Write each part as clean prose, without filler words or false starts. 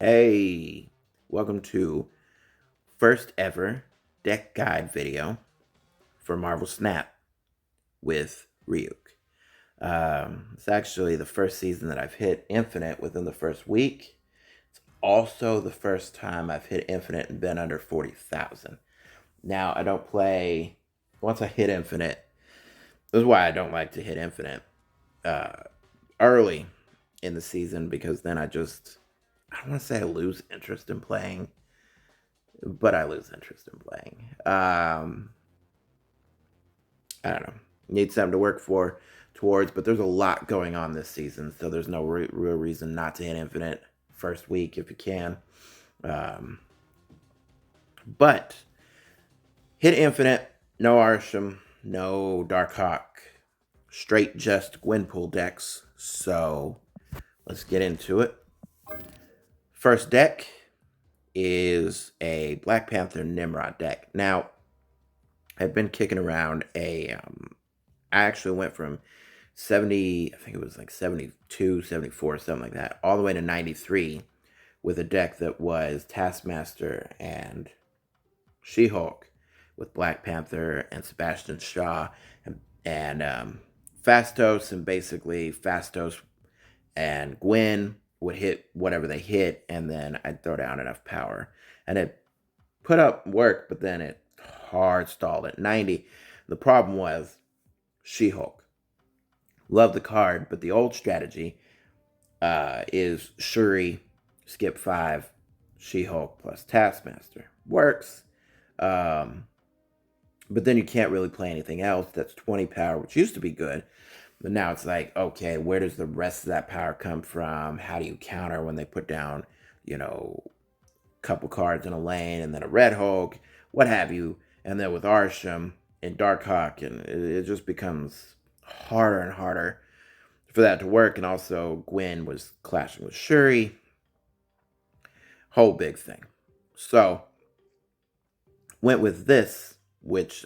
Hey, welcome to first ever deck guide video for Marvel Snap with Ryuk. It's actually the first season that I've hit Infinite within the first week. It's also the first time I've hit Infinite and been under 40,000. Now, I don't play, once I hit Infinite, this is why I don't like to hit Infinite uh, early in the season because then I don't want to say I lose interest in playing, but I lose interest in playing. I don't know. Need something to work for towards, but there's a lot going on this season, so there's no real reason not to hit Infinite first week if you can. Um, but hit Infinite, no Arsham, no Darkhawk, straight just Gwenpool decks. So let's get into it. First deck is a Black Panther Nimrod deck. Now, I've been kicking around I actually went from 70, I think it was like 72, 74, something like that, all the way to 93 with a deck that was Taskmaster and She-Hulk with Black Panther and Sebastian Shaw and Fastos, and basically Fastos and Gwen would hit whatever they hit, and then I'd throw down enough power. And it put up work, but then it hard stalled at 90. The problem was She-Hulk. Love the card, but the old strategy is Shuri, skip 5, She-Hulk plus Taskmaster. Works. Um, but then you can't really play anything else. That's 20 power, which used to be good. But now it's like, okay, where does the rest of that power come from? How do you counter when they put down, a couple cards in a lane and then a Red Hulk, what have you? And then with Arsham and Darkhawk, and it just becomes harder and harder for that to work. And also, Gwen was clashing with Shuri. Whole big thing. So, went with this, which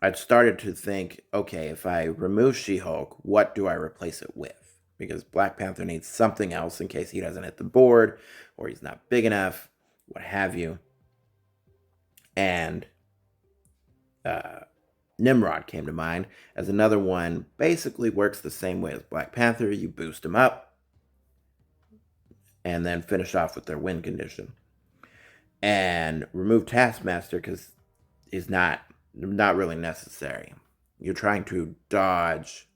I'd started to think, okay, if I remove She-Hulk, what do I replace it with? Because Black Panther needs something else in case he doesn't hit the board or he's not big enough, what have you. And uh, Nimrod came to mind as another one. Basically works the same way as Black Panther. You boost them up and then finish off with their win condition. And remove Taskmaster because he's not really necessary. You're trying to dodge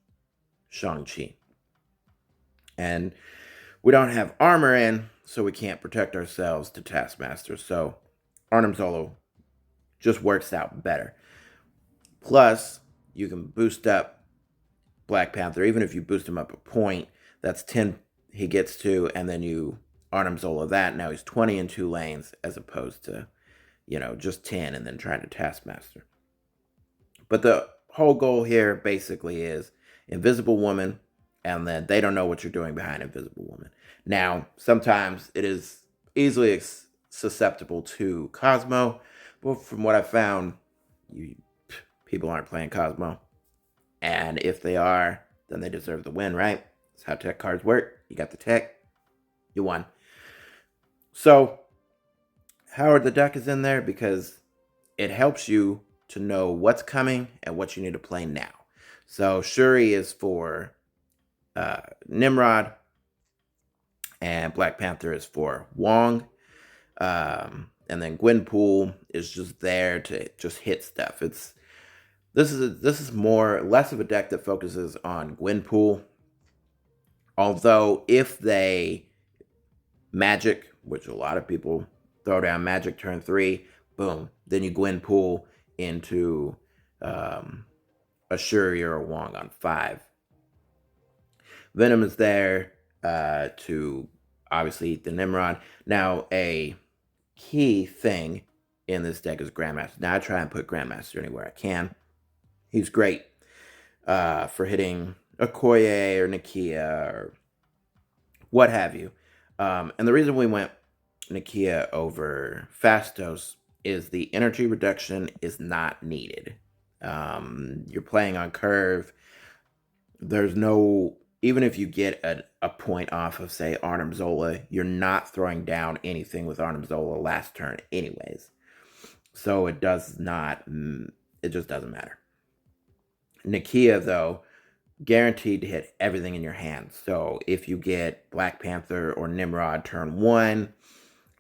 Shang-Chi. And we don't have armor in, so we can't protect ourselves to Taskmaster. So Arnim Zolo just works out better. Plus, you can boost up Black Panther. Even if you boost him up a point, that's 10 he gets to, and then you Arnim Zola that. Now he's 20 in 2 lanes as opposed to, just 10 and then trying to Taskmaster. But the whole goal here basically is Invisible Woman, and then they don't know what you're doing behind Invisible Woman. Now, sometimes it is easily susceptible to Cosmo, but from what I found, people aren't playing Cosmo. And if they are, then they deserve the win, right? That's how tech cards work. You got the tech, you won. So, Howard the Duck is in there because it helps you to know what's coming and what you need to play now. So, Shuri is for Nimrod, and Black Panther is for Wong. And then Gwenpool is just there to just hit stuff. This is more less of a deck that focuses on Gwenpool. Although if they Magic, which a lot of people throw down Magic turn 3, boom, then you Gwenpool into a Shuri or a Wong on 5. Venom is there to obviously eat the Nimrod. Now, a key thing in this deck is Grandmaster. Now, I try and put Grandmaster anywhere I can. He's great for hitting Okoye or Nakia or what have you. And the reason we went Nakia over Fastos is the energy reduction is not needed. You're playing on curve. There's no even if you get a point off of, say, Arnim Zola, you're not throwing down anything with Arnim Zola last turn anyways. So it does not, it just doesn't matter. Nakia, though, guaranteed to hit everything in your hand. So if you get Black Panther or Nimrod turn 1,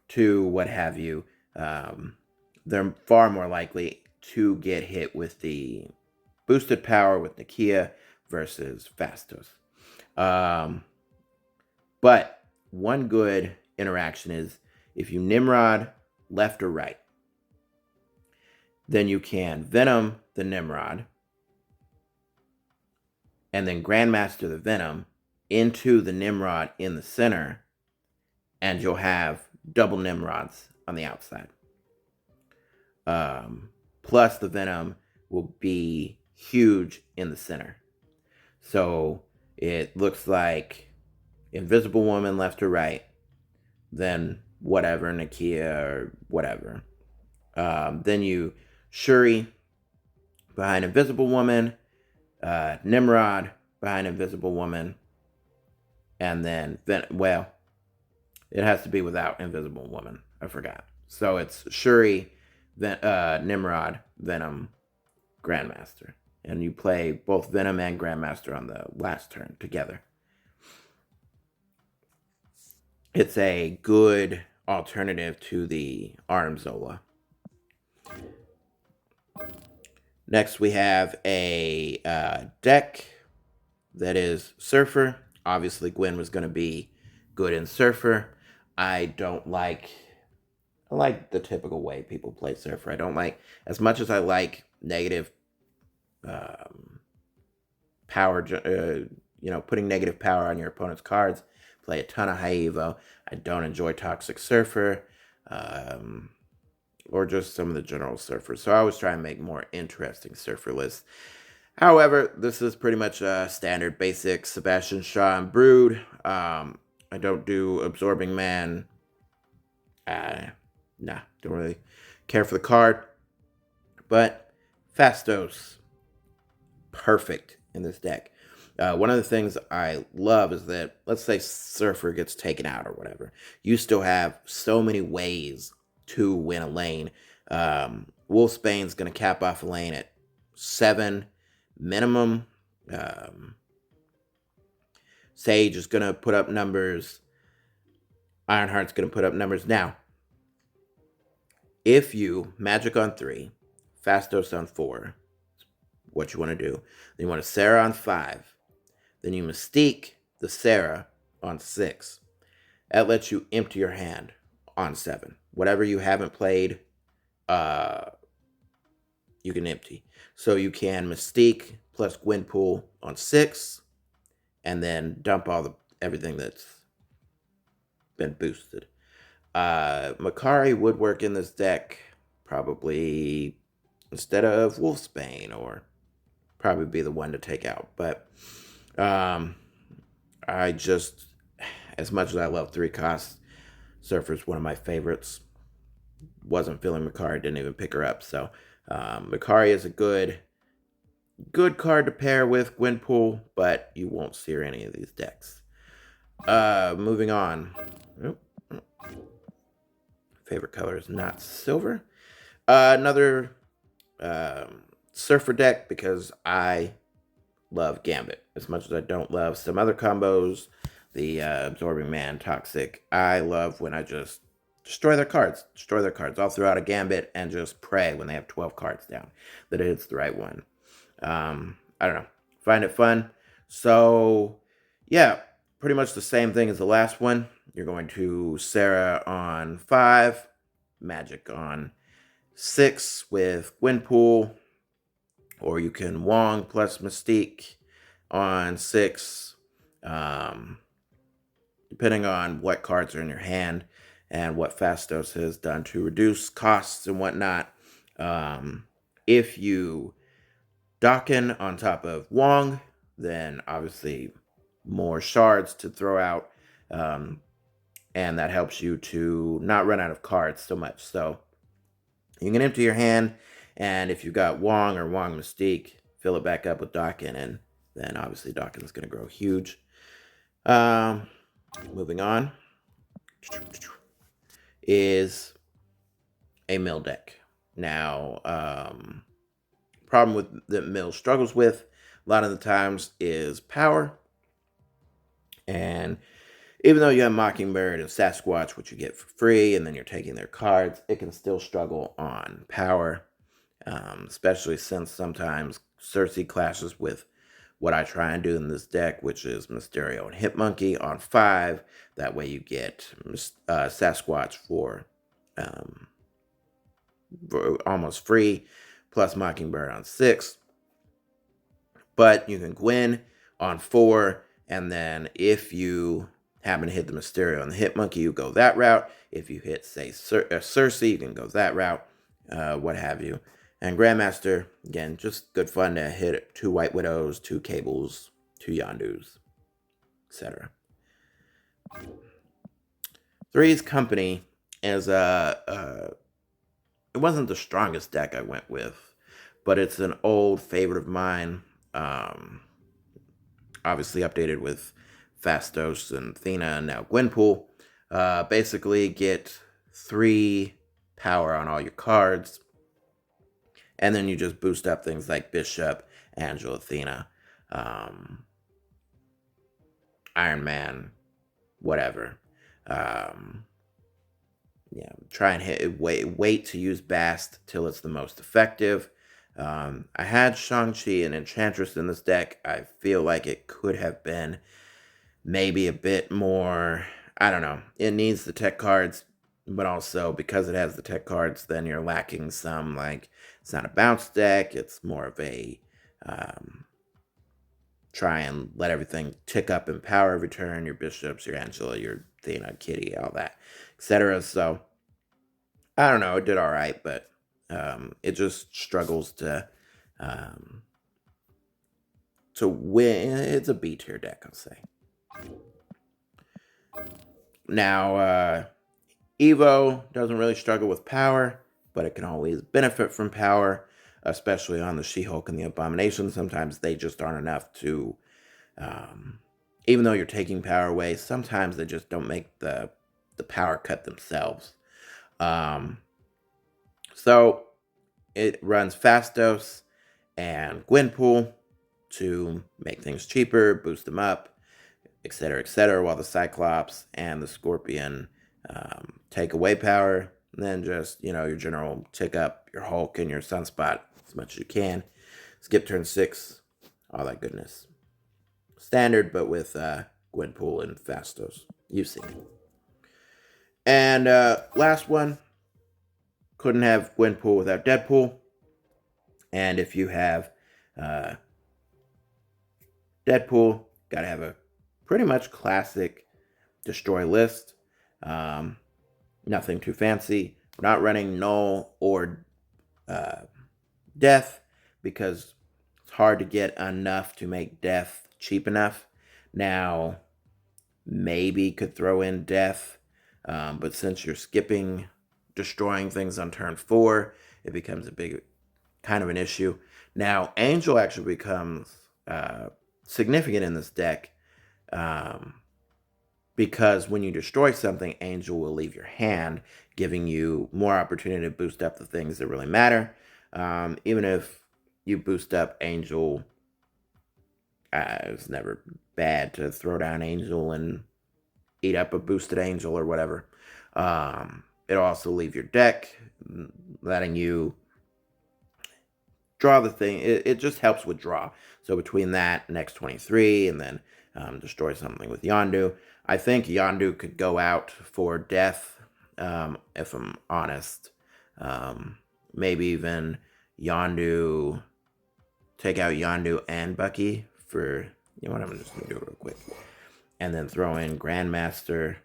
2, what have you, they're far more likely to get hit with the boosted power with Nakia versus Phastos. But one good interaction is if you Nimrod left or right, then you can Venom the Nimrod and then Grandmaster the Venom into the Nimrod in the center, and you'll have double Nimrods on the outside. Plus the Venom will be huge in the center. So it looks like Invisible Woman left or right, then whatever, Nakia or whatever. Then you Shuri behind Invisible Woman, Nimrod behind Invisible Woman, and then, well, it has to be without Invisible Woman. I forgot. So it's Shuri, Nimrod, Venom, Grandmaster. And you play both Venom and Grandmaster on the last turn together. It's a good alternative to the Arnim Zola. Next, we have a deck that is Surfer. Obviously, Gwen was going to be good in Surfer. I like the typical way people play Surfer. I don't like, as much as I like negative power, putting negative power on your opponent's cards, play a ton of High Evo. I don't enjoy Toxic Surfer, or just some of the general Surfers. So I always try and make more interesting Surfer lists. However, this is pretty much a standard basic Sebastian Shaw and Brood. I don't do Absorbing Man. Don't really care for the card. But Phastos, perfect in this deck. One of the things I love is that, let's say Surfer gets taken out or whatever, you still have so many ways to win a lane. Wolfsbane's going to cap off a lane at 7 minimum. Sage is going to put up numbers. Ironheart's going to put up numbers. Now, if you Magic on 3, Phastos on 4, what you want to do, then you want a Sarah on 5, then you Mystique the Sarah on 6. That lets you empty your hand on 7. Whatever you haven't played, you can empty. So you can Mystique plus Gwenpool on 6, and then dump everything that's been boosted. Makari would work in this deck probably instead of Wolfsbane, or probably be the one to take out. But I just, as much as I love 3-cost, Surfer's one of my favorites. Wasn't feeling Makari, didn't even pick her up. So Makari is a good card to pair with Gwenpool, but you won't see her in any of these decks. Moving on. Favorite color is not silver. Another Surfer deck, because I love Gambit. As much as I don't love some other combos, the Absorbing Man, Toxic, I love when I just destroy their cards. I'll throw out a Gambit and just pray when they have 12 cards down that it hits the right one. I don't know. Find it fun. So, yeah, pretty much the same thing as the last one. You're going to Sarah on 5, Magic on 6 with Gwenpool, or you can Wong plus Mystique on 6, depending on what cards are in your hand and what Phastos has done to reduce costs and whatnot. If you Dakin on top of Wong, then obviously more shards to throw out, and that helps you to not run out of cards so much. So you can empty your hand, and if you've got Wong or Wong Mystique, fill it back up with Dakin, and then obviously Dakin's going to grow huge. Um, moving on is a mill deck. Now, problem with that mill struggles with a lot of the times is power. And even though you have Mockingbird and Sasquatch, which you get for free, and then you're taking their cards, it can still struggle on power, especially since sometimes Cersei clashes with what I try and do in this deck, which is Mysterio and Hitmonkey on 5. That way you get Sasquatch um, for almost free, plus Mockingbird on 6. But you can Gwen on 4, and then if you happen to hit the Mysterio and the Hitmonkey, you go that route. If you hit, say, Cersei, you can go that route, what have you. And Grandmaster, again, just good fun to hit 2 White Widows, 2 Cables, 2 Yondus, etc. Three's Company is it wasn't the strongest deck I went with, but it's an old favorite of mine. Obviously updated with Fastos and Athena and now Gwenpool. Basically get 3 power on all your cards, and then you just boost up things like Bishop, Angel, Athena, Iron Man, whatever. Yeah, try and wait to use Bast till it's the most effective. I had Shang-Chi and Enchantress in this deck. I feel like it could have been maybe a bit more, I don't know. It needs the tech cards, but also because it has the tech cards, then you're lacking some, like, it's not a bounce deck, it's more of a try and let everything tick up in power every turn, your Bishops, your Angela, your Athena, Kitty, all that, etc. So, I don't know, it did alright, but it just struggles to win. It's a B tier deck, I'll say. Now, Evo doesn't really struggle with power, but it can always benefit from power, especially on the She-Hulk and the Abomination. Sometimes they just aren't enough to, even though you're taking power away, sometimes they just don't make the power cut themselves. So it runs Fastos and Gwenpool to make things cheaper, boost them up, etc., while the Cyclops and the Scorpion take away power. And then just, your general tick up your Hulk and your Sunspot as much as you can. Skip turn 6, all that goodness. Standard, but with Gwenpool and Fastos. You've seen it. And last one, couldn't have Gwenpool without Deadpool. And if you have Deadpool, gotta have a pretty much classic destroy list. Nothing too fancy. We're not running null or death because it's hard to get enough to make death cheap enough. Now, maybe could throw in death, but since you're skipping destroying things on turn 4, it becomes a big kind of an issue. Now, Angel actually becomes significant in this deck because when you destroy something, Angel will leave your hand, giving you more opportunity to boost up the things that really matter. Even if you boost up Angel, it's never bad to throw down Angel and eat up a boosted Angel or whatever. It'll also leave your deck, letting you draw the thing. It just helps with draw. So between that and X-23 and then destroy something with Yondu, I think Yondu could go out for death, if I'm honest. Maybe even Yondu, take out Yondu and Bucky for, you know what, I'm just going to do it real quick. And then throw in Grandmaster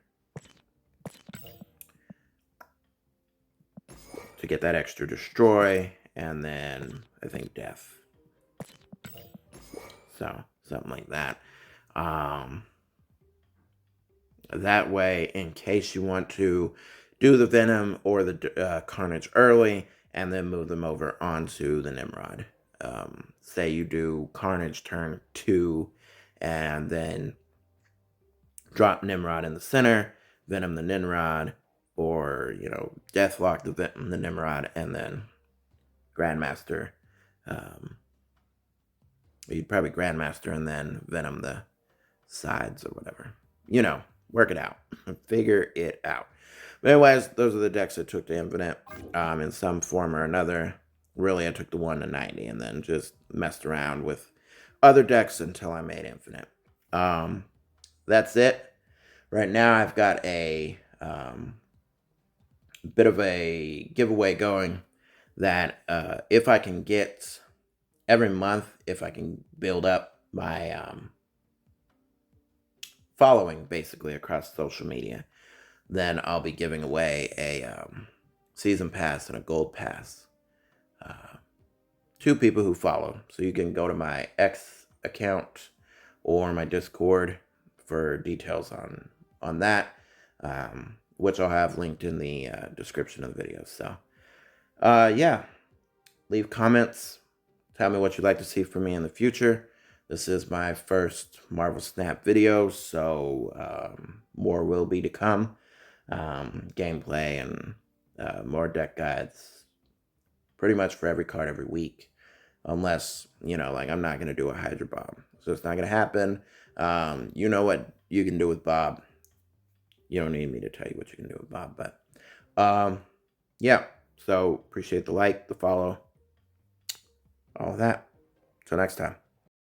to get that extra destroy, and then I think death. So, something like that. That way, in case you want to do the Venom or the Carnage early, and then move them over onto the Nimrod. Say you do Carnage turn 2, and then drop Nimrod in the center, Venom the Nimrod, or, Deathlock the Nimrod, and then Grandmaster. You'd probably Grandmaster and then Venom the sides or whatever. Work it out. Figure it out. But anyways, those are the decks I took to Infinite in some form or another. Really, I took the 1 to 90 and then just messed around with other decks until I made Infinite. That's it. Right now, I've got a bit of a giveaway going that if I can get every month, if I can build up my following basically across social media, then I'll be giving away a season pass and a gold pass to people who follow. So you can go to my X account or my Discord for details on that, which I'll have linked in the description of the video. So, yeah, leave comments. Tell me what you'd like to see from me in the future. This is my first Marvel Snap video, so more will be to come. Gameplay and more deck guides pretty much for every card every week. Unless, I'm not going to do a Hydra Bob. So it's not going to happen. You know what you can do with Bob. You don't need me to tell you what you can do with Bob. But, yeah. So appreciate the like, the follow, all of that. Till next time.